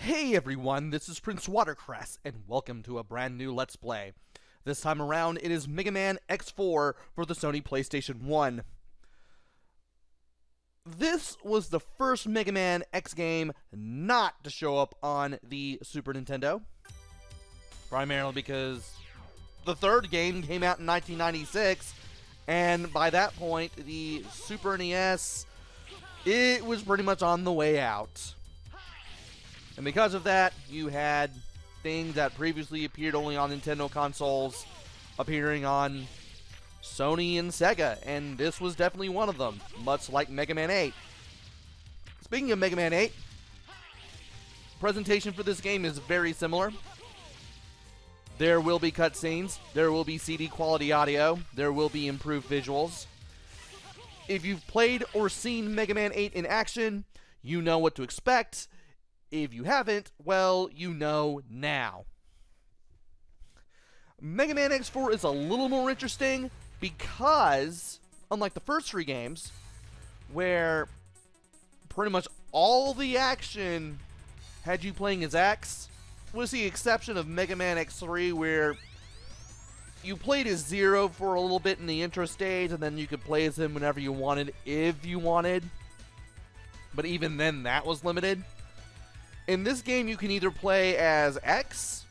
Hey everyone, this is PrinceWatercress, and welcome to a brand new Let's Play. This time around, it is Mega Man X4 for the Sony PlayStation 1. This was the first Mega Man X game not to show up on the Super Nintendo. Primarily because the third game came out in 1996, and by that point, the Super NES, it was pretty much on the way out. And because of that, you had things that previously appeared only on Nintendo consoles appearing on Sony and Sega, and this was definitely one of them, much like Mega Man 8. Speaking of Mega Man 8, presentation for this game is very similar. There will be cutscenes, there will be CD quality audio, there will be improved visuals. If you've played or seen Mega Man 8 in action, you know what to expect. If you haven't, well, you know now. Mega Man X4 is a little more interesting because, unlike the first three games, where pretty much all the action had you playing as X, with the exception of Mega Man X3, where you played as Zero for a little bit in the intro stage, and then you could play as him whenever you wanted, if you wanted. But even then, that was limited. In this game, you can either play as X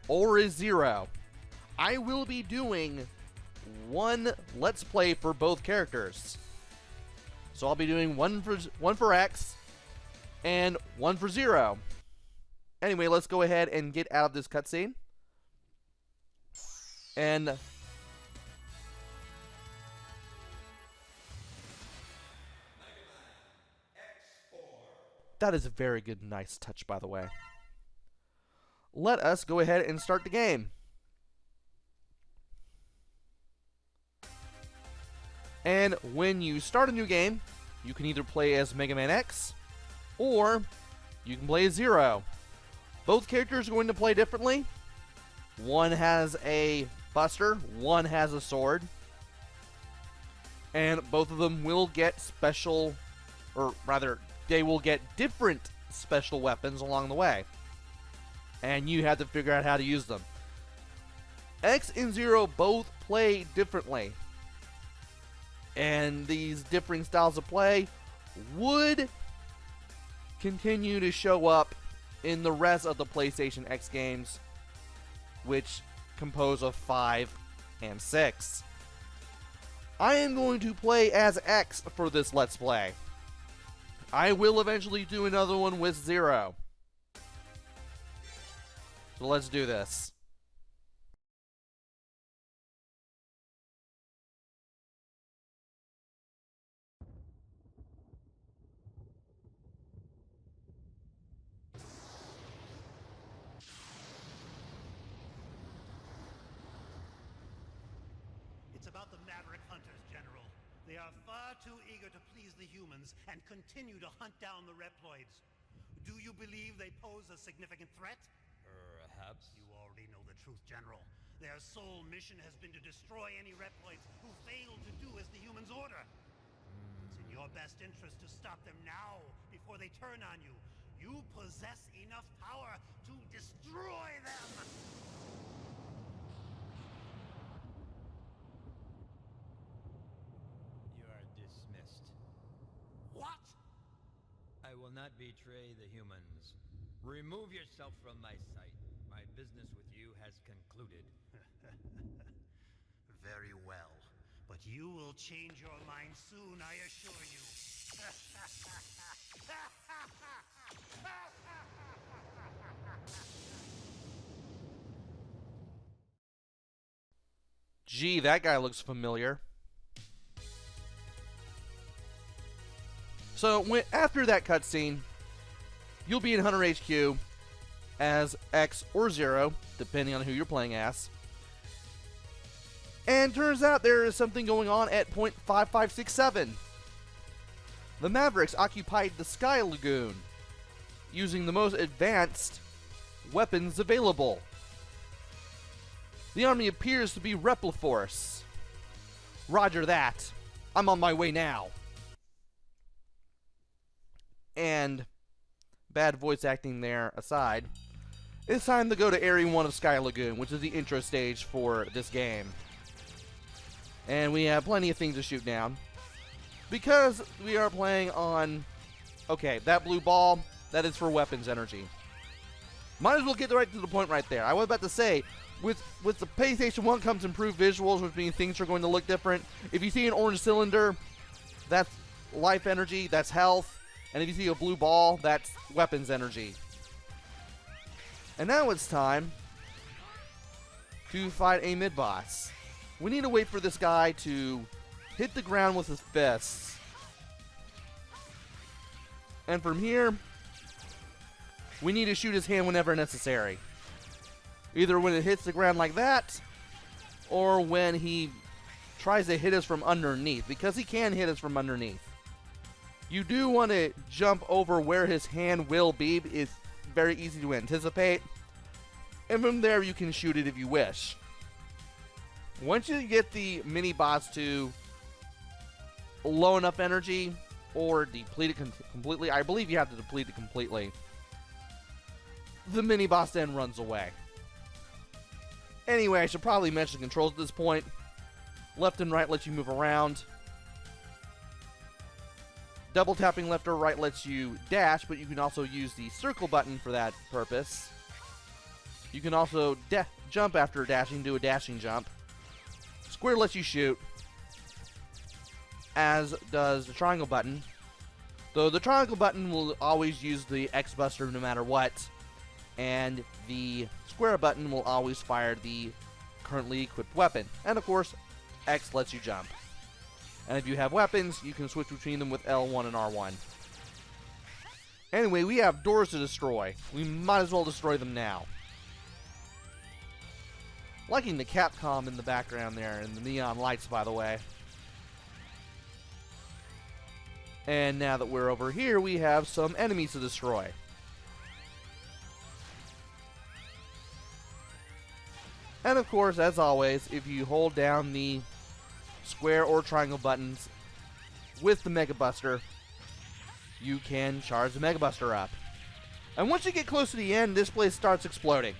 or as Zero. I will be doing one Let's Play for both characters. So I'll be doing one for X and one for Zero. Anyway, let's go ahead and get out of this cutscene. And that is a very good, nice touch, by the way. Let us go ahead and start the game. And when you start a new game, you can either play as Mega Man X, or you can play as Zero. Both characters are going to play differently. One has a buster, one has a sword. And both of them will get special, or rather, they will get different special weapons along the way. And you have to figure out how to use them. X and Zero both play differently. And these differing styles of play would continue to show up in the rest of the PlayStation X games, which compose of 5 and 6. I am going to play as X for this Let's Play. I will eventually do another one with Zero. So let's do this. It's about the Maverick Hunters, General. They are far too eager to please the humans and continue to hunt down the Reploids. Do you believe they pose a significant threat? Perhaps. You already know the truth, General. Their sole mission has been to destroy any Reploids who fail to do as the humans order. It's in your best interest to stop them now, before they turn on you. You possess enough power to destroy them! You are dismissed. What? I will not betray the humans. Remove yourself from my sight. My business with you has concluded. Very well. But you will change your mind soon, I assure you. Gee, that guy looks familiar. So, after that cutscene, you'll be in Hunter HQ as X or Zero, depending on who you're playing as. And turns out there is something going on at point 5567. The Mavericks occupied the Sky Lagoon, using the most advanced weapons available. The army appears to be Repliforce. Roger that. I'm on my way now. And bad voice acting there aside, it's time to go to Area 1 of Sky Lagoon, which is the intro stage for this game. And we have plenty of things to shoot down. Because we are playing on... Okay, that blue ball, that is for weapons energy. Might as well get right to the point right there. I was about to say, with the PlayStation 1 comes improved visuals, which means things are going to look different. If you see an orange cylinder, that's life energy, that's health. And if you see a blue ball, that's weapons energy. And now it's time to fight a mid-boss. We need to wait for this guy to hit the ground with his fists. And from here, we need to shoot his hand whenever necessary. Either when it hits the ground like that, or when he tries to hit us from underneath, because he can hit us from underneath. You do want to jump over where his hand will be. It's very easy to anticipate. And from there, you can shoot it if you wish. Once you get the mini-boss to low enough energy, or deplete it completely, I believe you have to deplete it completely, the mini-boss then runs away. Anyway, I should probably mention the controls at this point. Left and right lets you move around. Double tapping left or right lets you dash, but you can also use the circle button for that purpose. You can also jump after dashing, do a dashing jump. Square lets you shoot, as does the triangle button. Though the triangle button will always use the X Buster no matter what, and the square button will always fire the currently equipped weapon. And of course, X lets you jump. And if you have weapons, you can switch between them with L1 and R1. Anyway, we have doors to destroy. We might as well destroy them now. Liking the Capcom in the background there, and the neon lights, by the way. And now that we're over here, we have some enemies to destroy. And of course, as always, if you hold down the square or triangle buttons with the Mega Buster, you can charge the Mega Buster up. And once you get close to the end, this place starts exploding.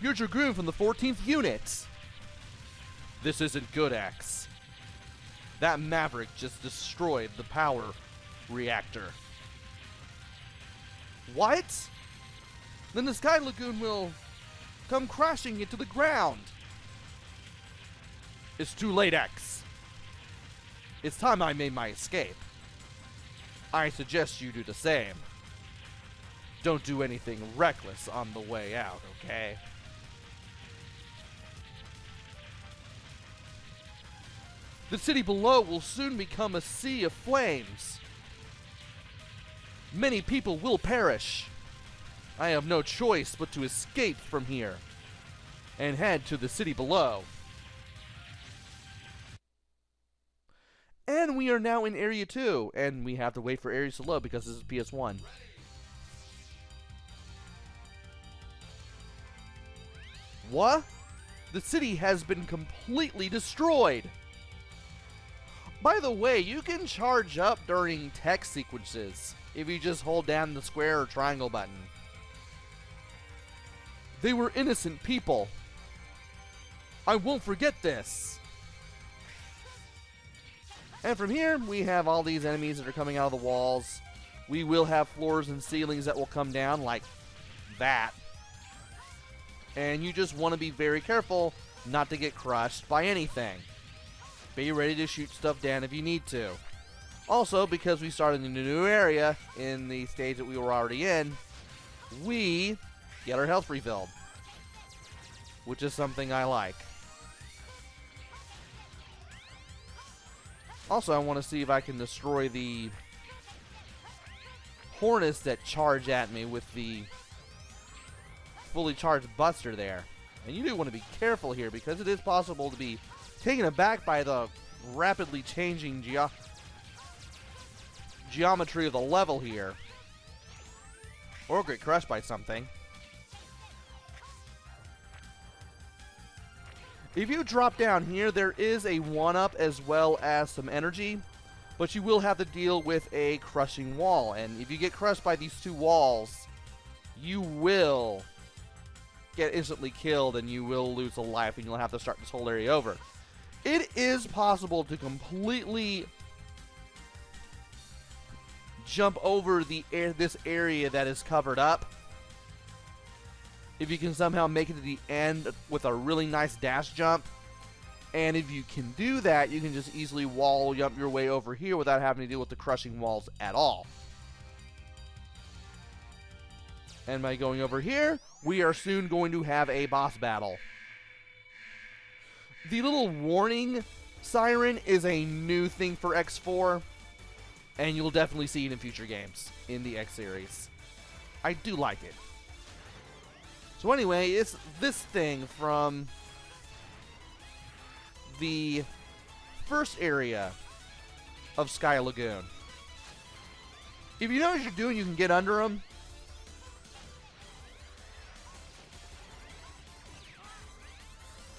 You're Dragoon from the 14th unit. This isn't good, X. That Maverick just destroyed the power reactor. What? Then the Sky Lagoon will come crashing into the ground. It's too late, X. It's time I made my escape. I suggest you do the same. Don't do anything reckless on the way out, okay? The city below will soon become a sea of flames. Many people will perish. I have no choice but to escape from here and head to the city below. And we are now in Area 2, and we have to wait for areas to load because this is PS1. What? The city has been completely destroyed. By the way, you can charge up during text sequences if you just hold down the square or triangle button. They were innocent people. I won't forget this. And from here, we have all these enemies that are coming out of the walls. We will have floors and ceilings that will come down like that. And you just want to be very careful not to get crushed by anything. Be ready to shoot stuff down if you need to. Also, because we started in a new area in the stage that we were already in, we get our health refilled, which is something I like. Also, I want to see if I can destroy the Hornets that charge at me with the fully charged Buster there. And you do want to be careful here because it is possible to be taken aback by the rapidly changing geometry of the level here, or get crushed by something. If you drop down here, there is a 1-up as well as some energy, but you will have to deal with a crushing wall. And if you get crushed by these two walls, you will get instantly killed and you will lose a life and you'll have to start this whole area over. It is possible to completely jump over this area that is covered up if you can somehow make it to the end with a really nice dash jump. And if you can do that, you can just easily wall jump your way over here without having to deal with the crushing walls at all. And by going over here, we are soon going to have a boss battle. The little warning siren is a new thing for X4, and you'll definitely see it in future games in the X series. I do like it. So anyway, it's this thing from the first area of Sky Lagoon. If you know what you're doing, you can get under them.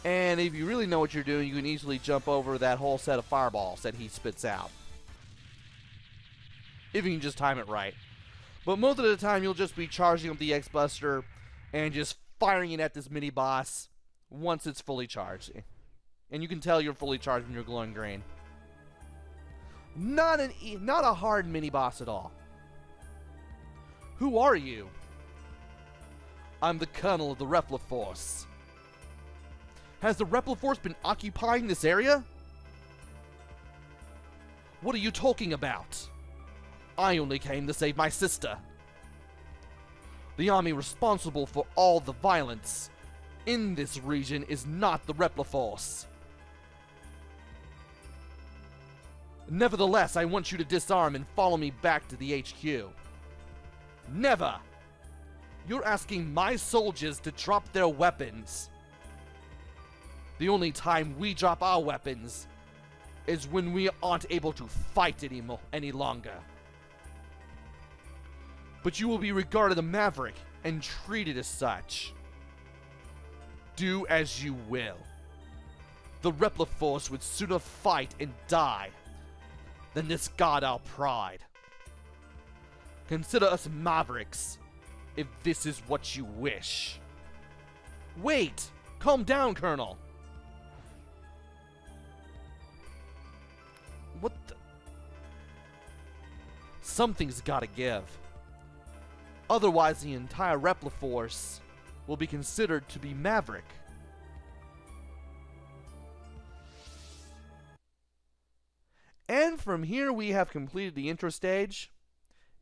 And if you really know what you're doing, you can easily jump over that whole set of fireballs that he spits out. If you can just time it right. But most of the time, you'll just be charging up the X-Buster and just firing it at this mini-boss once it's fully charged. And you can tell you're fully charged when you're glowing green. Not a hard mini-boss at all. Who are you? I'm the Colonel of the Repliforce. Has the Repliforce been occupying this area? What are you talking about? I only came to save my sister. The army responsible for all the violence in this region is not the Repliforce. Nevertheless, I want you to disarm and follow me back to the HQ. Never! You're asking my soldiers to drop their weapons. The only time we drop our weapons is when we aren't able to fight any longer. But you will be regarded a maverick and treated as such. Do as you will. The Repliforce would sooner fight and die than discard our pride. Consider us mavericks, if this is what you wish. Wait! Calm down, Colonel! What the? Something's gotta give. Otherwise, the entire Repliforce will be considered to be maverick. And from here, we have completed the intro stage.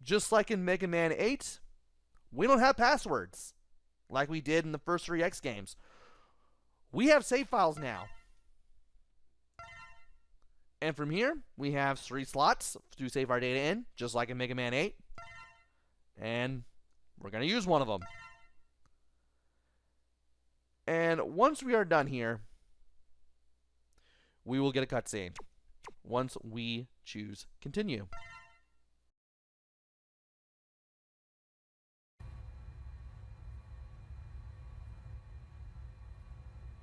Just like in Mega Man 8, we don't have passwords, like we did in the first 3 X games. We have save files now. And from here, we have 3 slots to save our data in, just like in Mega Man 8. And we're going to use one of them. And once we are done here, we will get a cutscene. Once we choose continue.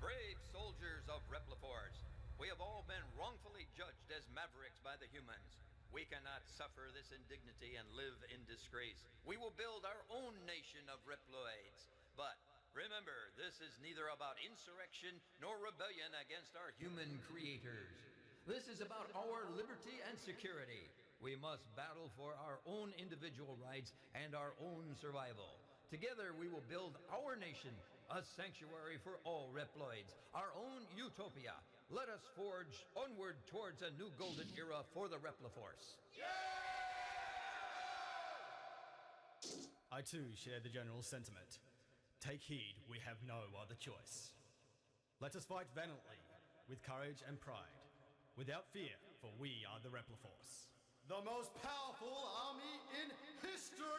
Brave soldiers of Repliforce, we have all been wrongfully judged as mavericks by the humans. We cannot suffer this indignity and live in disgrace. We will build our own nation of Reploids. But remember, this is neither about insurrection nor rebellion against our human creators. This is about our liberty and security. We must battle for our own individual rights and our own survival. Together we will build our nation, a sanctuary for all Reploids, our own utopia. Let us forge onward towards a new golden era for the Repliforce. I too share the general sentiment. Take heed, we have no other choice. Let us fight valiantly, with courage and pride, without fear, for we are the Repliforce. The most powerful army in history!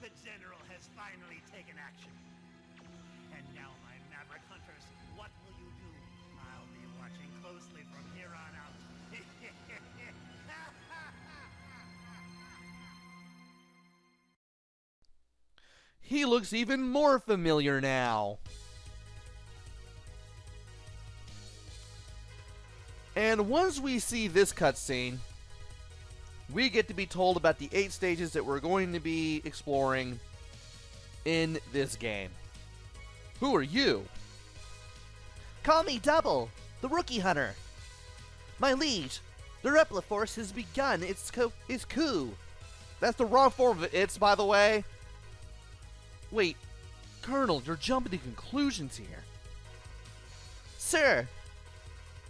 The General has finally taken action. And now, my Maverick Hunters, what will you do? I'll be watching closely from here on out. He looks even more familiar now. And once we see this cutscene, we get to be told about the 8 stages that we're going to be exploring in this game. Who are you? Call me Double, the Rookie Hunter. My liege, the Repliforce has begun its coup. That's the wrong form of it's, by the way. Wait, Colonel, you're jumping to conclusions here. Sir,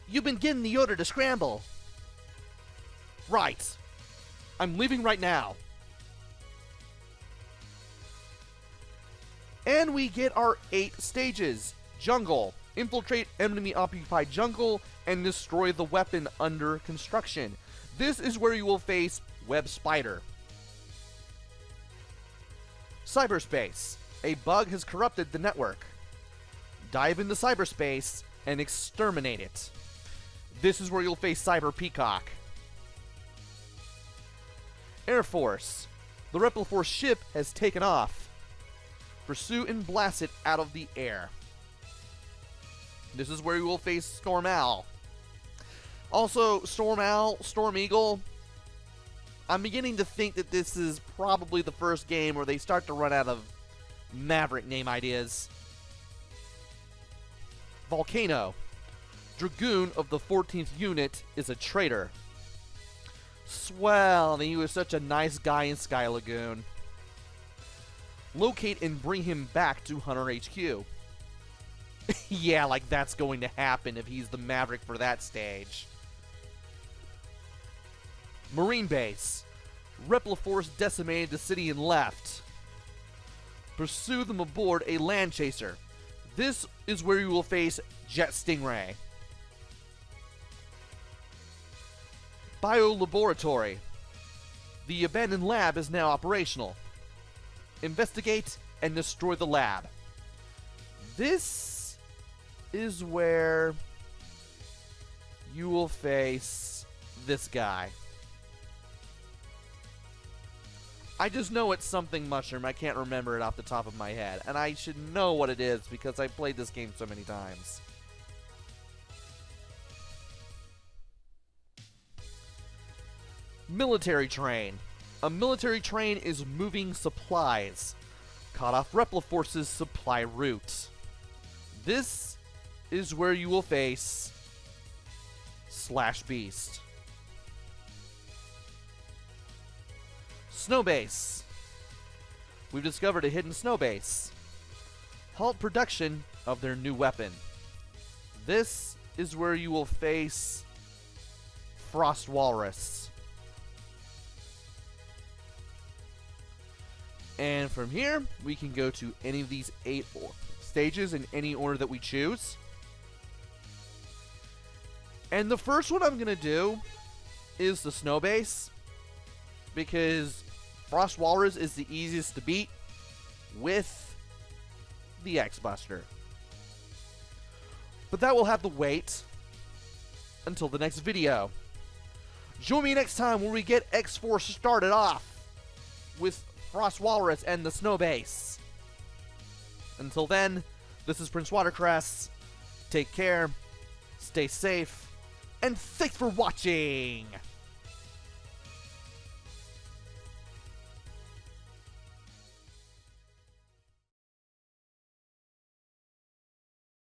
you've been given the order to scramble. Right. I'm leaving right now. And we get our 8 stages. Jungle. Infiltrate enemy-occupied jungle and destroy the weapon under construction. This is where you will face Web Spider. Cyberspace. A bug has corrupted the network. Dive into cyberspace and exterminate it. This is where you'll face Cyber Peacock. Air Force. The Repliforce ship has taken off. Pursue and blast it out of the air. This is where you will face Storm Owl. Also, Storm Owl, Storm Eagle. I'm beginning to think that this is probably the first game where they start to run out of Maverick name ideas. Volcano. Dragoon of the 14th Unit is a traitor. Swell, and he was such a nice guy in Sky Lagoon. Locate and bring him back to Hunter HQ. Yeah, like that's going to happen if he's the Maverick for that stage. Marine Base. Repliforce decimated the city and left. Pursue them aboard a land chaser. This is where you will face Jet Stingray. Biolaboratory. The abandoned lab is now operational. Investigate and destroy the lab. This is where you will face this guy. I just know it's something mushroom. I can't remember it off the top of my head. And I should know what it is because I've played this game so many times. Military train. A military train is moving supplies. Cut off Repliforce's supply route. This is where you will face Slash Beast. Snow base. We've discovered a hidden snow base. Halt production of their new weapon. This is where you will face Frost Walrus. And from here, we can go to any of these 8 stages in any order that we choose. And the first one I'm going to do is the snow base, because Frost Walrus is the easiest to beat with the X-Buster. But that will have to wait until the next video. Join me next time where we get X-Force started off with Frost Walrus and the snow base. Until then, this is PrinceWatercress. Take care, stay safe, and thanks for watching!